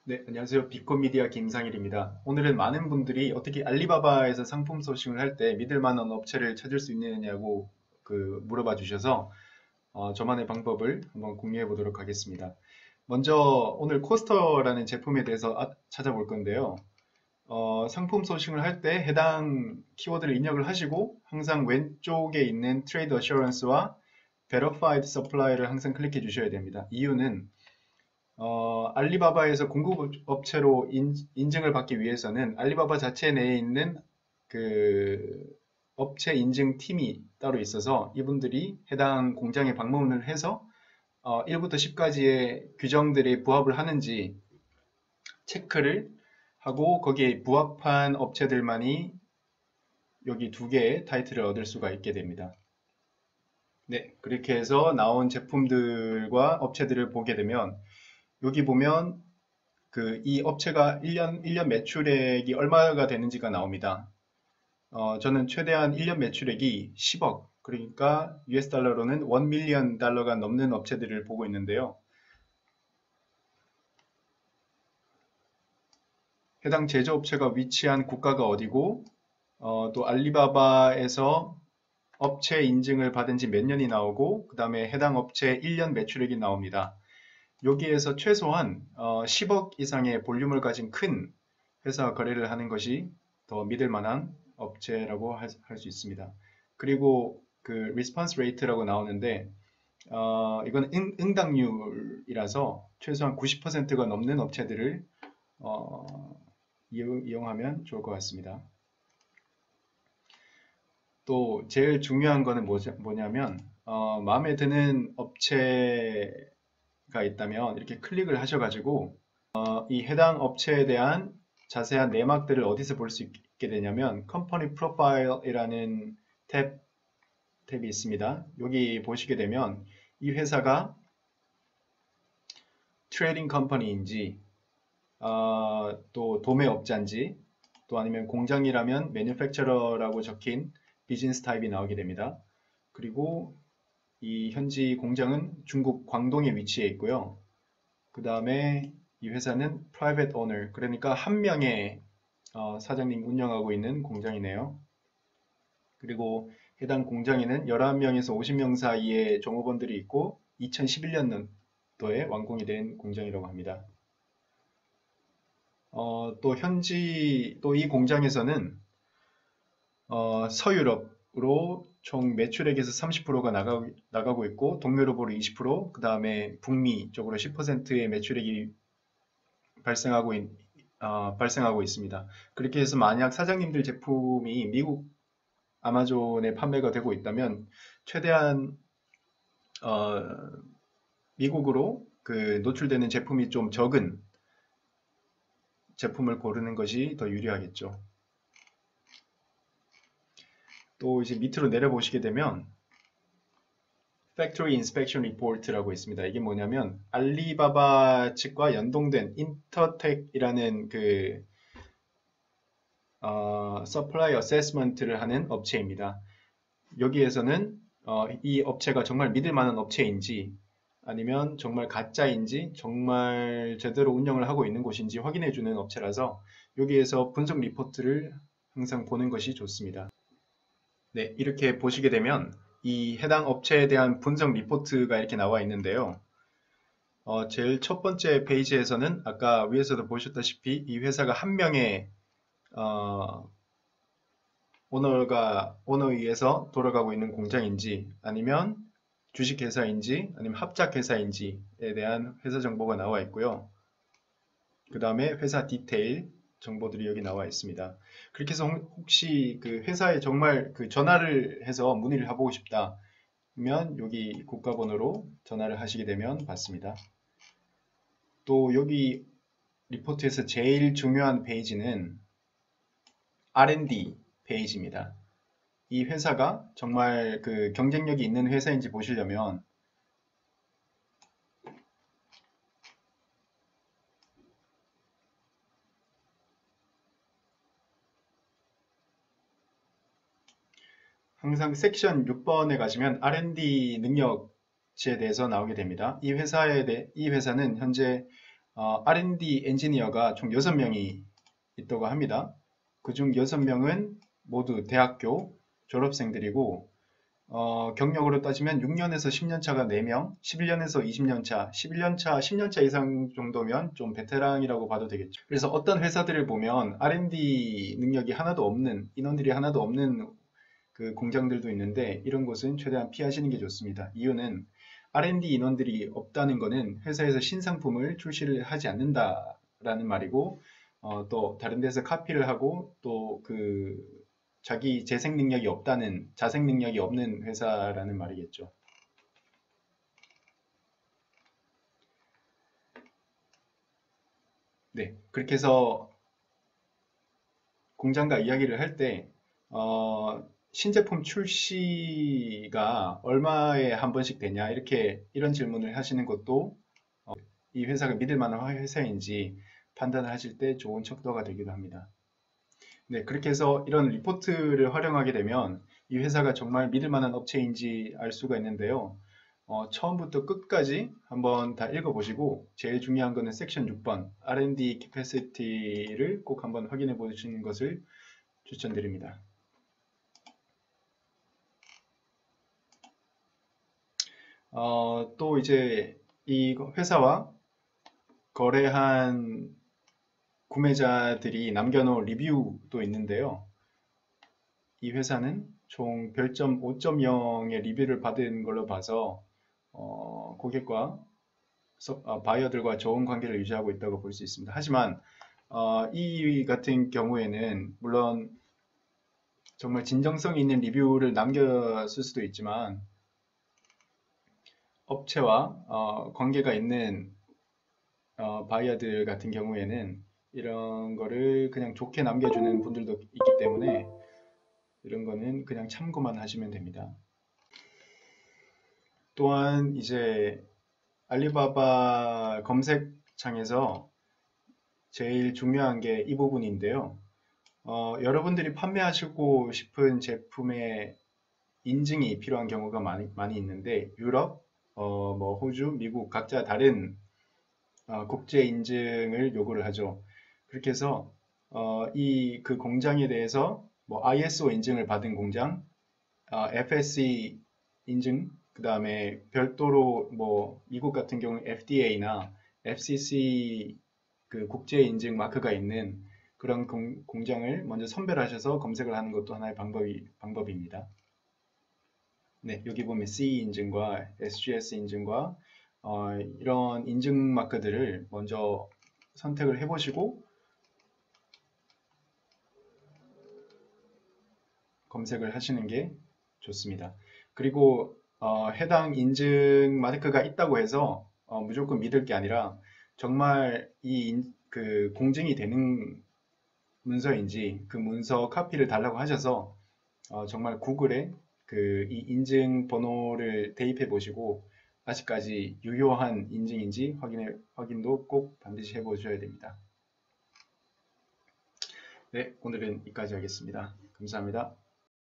네, 안녕하세요. 비코미디어 김상일입니다. 오늘은 많은 분들이 어떻게 알리바바에서 상품 소싱을 할 때 믿을 만한 업체를 찾을 수 있느냐고 물어봐 주셔서 저만의 방법을 한번 공유해 보도록 하겠습니다. 먼저 오늘 코스터라는 제품에 대해서 찾아볼 건데요. 상품 소싱을 할 때 해당 키워드를 입력을 하시고 항상 왼쪽에 있는 트레이드 어셔런스와 Verified Supply를 항상 클릭해 주셔야 됩니다. 이유는 알리바바에서 공급업체로 인증을 받기 위해서는 알리바바 자체 내에 있는 그 업체 인증 팀이 따로 있어서 이분들이 해당 공장에 방문을 해서 1부터 10까지의 규정들이 부합을 하는지 체크를 하고 거기에 부합한 업체들만이 여기 두 개의 타이틀을 얻을 수가 있게 됩니다. 네, 그렇게 해서 나온 제품들과 업체들을 보게 되면 여기 보면 이 업체가 1년 매출액이 얼마가 되는지가 나옵니다. 저는 최대한 1년 매출액이 10억, 그러니까 US 달러로는 1 밀리언 달러가 넘는 업체들을 보고 있는데요. 해당 제조업체가 위치한 국가가 어디고, 또 알리바바에서 업체 인증을 받은 지 몇 년이 나오고, 그 다음에 해당 업체의 1년 매출액이 나옵니다. 여기에서 최소한 10억 이상의 볼륨을 가진 큰 회사 거래를 하는 것이 더 믿을 만한 업체라고 할 수 있습니다. 그리고 그 리스폰스 레이트라고 나오는데 이건 응답률이라서 최소한 90%가 넘는 업체들을 이용하면 좋을 것 같습니다. 또 제일 중요한 거는 뭐냐면 마음에 드는 업체가 있다면 이렇게 클릭을 하셔가지고 이 해당 업체에 대한 자세한 내막들을 어디서 볼 수 있게 되냐면 컴퍼니 프로파일이라는 탭이 있습니다. 여기 보시게 되면 이 회사가 트레이딩 컴퍼니인지 또 도매업자인지 또 아니면 공장이라면 매뉴팩처러라고 적힌 비즈니스 타입이 나오게 됩니다. 그리고 이 현지 공장은 중국 광동에 위치해 있고요. 그 다음에 이 회사는 private owner, 그러니까 한 명의 사장님이 운영하고 있는 공장이네요. 그리고 해당 공장에는 11명에서 50명 사이의 종업원들이 있고 2011년도에 완공이 된 공장이라고 합니다. 또 이 공장에서는 서유럽으로 총 매출액에서 30%가 나가고 있고 동유럽으로 20%, 그 다음에 북미 쪽으로 10%의 매출액이 발생하고 있습니다. 그렇게 해서 만약 사장님들 제품이 미국 아마존에 판매가 되고 있다면 최대한 미국으로 노출되는 제품이 좀 적은 제품을 고르는 것이 더 유리하겠죠. 또 이제 밑으로 내려보시게 되면 Factory Inspection Report라고 있습니다. 이게 뭐냐면 알리바바 측과 연동된 인터텍이라는 Supply Assessment를 하는 업체입니다. 여기에서는 이 업체가 정말 믿을 만한 업체인지 아니면 정말 가짜인지 정말 제대로 운영을 하고 있는 곳인지 확인해주는 업체라서 여기에서 분석 리포트를 항상 보는 것이 좋습니다. 네, 이렇게 보시게 되면 이 해당 업체에 대한 분석 리포트가 이렇게 나와 있는데요. 제일 첫 번째 페이지에서는 아까 위에서도 보셨다시피 이 회사가 한 명의 오너에 의해서 돌아가고 있는 공장인지 아니면 주식회사인지 아니면 합작회사인지에 대한 회사 정보가 나와 있고요. 그 다음에 회사 디테일 정보들이 여기 나와 있습니다. 그렇게 해서 혹시 그 회사에 정말 전화를 해서 문의를 해보고 싶다 면 여기 국가번호로 전화를 하시게 되면 받습니다. 또 여기 리포트에서 제일 중요한 페이지는 R&D 페이지입니다. 이 회사가 정말 경쟁력이 있는 회사인지 보시려면 항상 섹션 6번에 가시면 R&D 능력치에 대해서 나오게 됩니다. 이 회사는 현재 R&D 엔지니어가 총 6명이 있다고 합니다. 그중 6명은 모두 대학교 졸업생들이고 경력으로 따지면 6년에서 10년 차가 4명, 11년에서 20년 차, 11년 차, 10년 차 이상 정도면 좀 베테랑이라고 봐도 되겠죠. 그래서 어떤 회사들을 보면 R&D 능력이 하나도 없는, 인원들이 하나도 없는 그 공장들도 있는데 이런 곳은 최대한 피하시는 게 좋습니다. 이유는 R&D 인원들이 없다는 것은 회사에서 신상품을 출시를 하지 않는다라는 말이고 또 다른 데서 카피를 하고 또 그 자기 재생 능력이 없다는, 자생 능력이 없는 회사라는 말이겠죠. 네, 그렇게 해서 공장과 이야기를 할 때 신제품 출시가 얼마에 한 번씩 되냐 이런 질문을 하시는 것도 이 회사가 믿을 만한 회사인지 판단을 하실 때 좋은 척도가 되기도 합니다. 네, 그렇게 해서 이런 리포트를 활용하게 되면 이 회사가 정말 믿을 만한 업체인지 알 수가 있는데요. 처음부터 끝까지 한번 다 읽어보시고 제일 중요한 거는 섹션 6번 R&D 캐패시티를 꼭 한번 확인해 보시는 것을 추천드립니다. 또 이제 이 회사와 거래한 구매자들이 남겨놓은 리뷰도 있는데요. 이 회사는 총 별점 5.0의 리뷰를 받은 걸로 봐서 고객과 바이어들과 좋은 관계를 유지하고 있다고 볼 수 있습니다. 하지만 이 같은 경우에는 물론 정말 진정성 있는 리뷰를 남겼을 수도 있지만 업체와 관계가 있는 바이어들 같은 경우에는 이런 거를 그냥 좋게 남겨주는 분들도 있기 때문에 이런 거는 그냥 참고만 하시면 됩니다. 또한 이제 알리바바 검색창에서 제일 중요한 게 이 부분인데요. 여러분들이 판매하시고 싶은 제품의 인증이 필요한 경우가 많이 있는데 유럽, 뭐 호주, 미국 각자 다른 국제 인증을 요구를 하죠. 그렇게 해서 그 공장에 대해서 뭐 ISO 인증을 받은 공장, FSC 인증, 그 다음에 별도로 뭐 미국 같은 경우는 FDA나 FCC 그 국제 인증 마크가 있는 그런 공장을 먼저 선별하셔서 검색을 하는 것도 하나의 방법입니다. 네, 여기 보면 CE 인증과 SGS 인증과 이런 인증 마크들을 먼저 선택을 해보시고 검색을 하시는 게 좋습니다. 그리고 해당 인증 마크가 있다고 해서 무조건 믿을 게 아니라 정말 그 공증이 되는 문서인지 그 문서 카피를 달라고 하셔서 정말 구글에 그 이 인증 번호를 대입해 보시고 아직까지 유효한 인증인지 확인도 꼭 반드시 해 보셔야 됩니다. 네, 오늘은 여기까지 하겠습니다. 감사합니다.